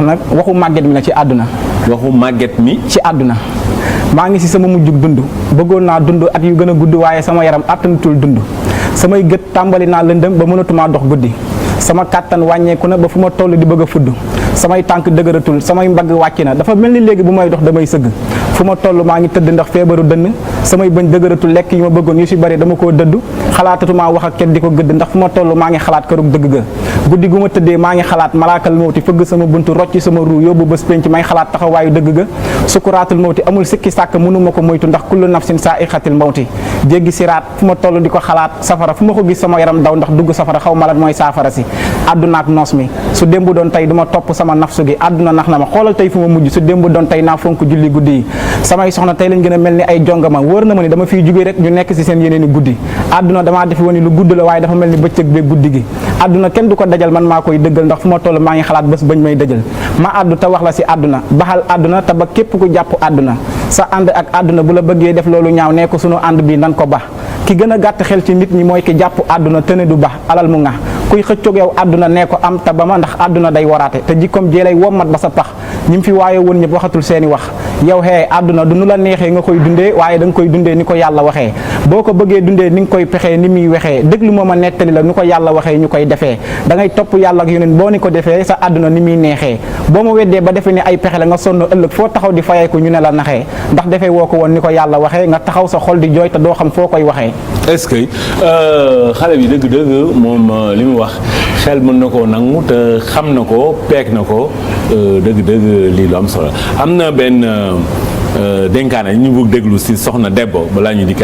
nag waxu màgget mi la ci àdduna. waxu màgget mi ci àdduna. maa ngi si sama mujjug dund bëggoon naa dund at yu gën a gudd waaye sama yaram attanatul dund samay gët tàmbali naa lëndëm ba mënatumaa dox guddi sama kàttan wàññeeku na ba fu ma toll di bëgg a fudd samay tànk dëgëratul samay mbagg wàcc na dafa mel ni léegi bu may dox damay sëgg fu ma toll maa ngi tëdd ndax feebaru dënn samay bëñ dëgëratul lekk yi ma bëggoon yu si bari dama koo dëddu xalaatatumaa wax ak kenn di ko gëdd ndax fu ma toll maa ngi xalaat kërug dëgg ga guddi gu ma tëddee maa ngi xalaat malaakal mawti fëgg sama buntu rocci sama ruu yóbbu bés penc may xalaat taxawaayu dëgg ga sukuraatul mawti amul sikki sàkk mënuma ko moytu ndax kullu nafsin saa'iqatul mawti jéggi siraat fu ma toll di ko xalaat safara fu ma ko gis sama yaram daw ndax dugg safara xaw ma lan mooy saafara si àdduna ak noos mi su démb doon tey du ma topp sama nafsu gi àdduna nax na ma xoolal tey fu ma mujj su démb doon tey naa fonk julli guddi yi samay soxna tey lañ gën a mel ni ay jongama wóor na ma ni dama fiy jógee rek ñu nekk si seen yeneen i guddi àdduna damaa defe woon ni lu gudd la waaye dafa mel ni bëccëg bee guddi gi àdduna kenn du ko dajal man maa koy dëggal ndax fu ma toll maa ngi xalaat bés bañ may dëjal ma àddu te wax la si àdduna baxal àdduna te ba képp ku jàpp àdduna sa ànd ak àdduna bu la bëggee def loolu ñaaw nee ko sunu ànd bi nan ko ba ki gën a gàtt xel ci nit ñi mooy ki jàpp àdduna tëne du ba alal mu nga kuy xëccoog yow àdduna nee ko am ta ba ma ndax àdduna day waraate te jikkoom jee lay wommat ba sa pax ñi mu fi waaye woon ñëpp waxatul seeni wax yow xee àdduna du nu la neexee nga koy dundee waaye da nga koy dundee ni ko yàlla waxee boo ko bëggee dundee ni nga koy pexee ni muy waxee déglu ma nettali la ni ko yàlla waxee ñu koy defee da ngay topp yàlla ak yeneen boo ni ko defee sa àdduna ni muy neexee boo ma weddee ba defee ni ay pexe la nga sonn ëllëg foo taxaw di fayee ko ñu ne la naxee ndax defee woo ko woon ni ko yàlla waxee nga taxaw sa xol di jooy te doo xam foo koy waxee. est-ce que xale bi dëgg-dëgg moom li mu wax xel mën na koo nangu te xam na ko peek na ko dëgg-dëgg lii lu am solo am na benn dénkaane ñu bëgg déglu si soxna Debbo balaa ñu di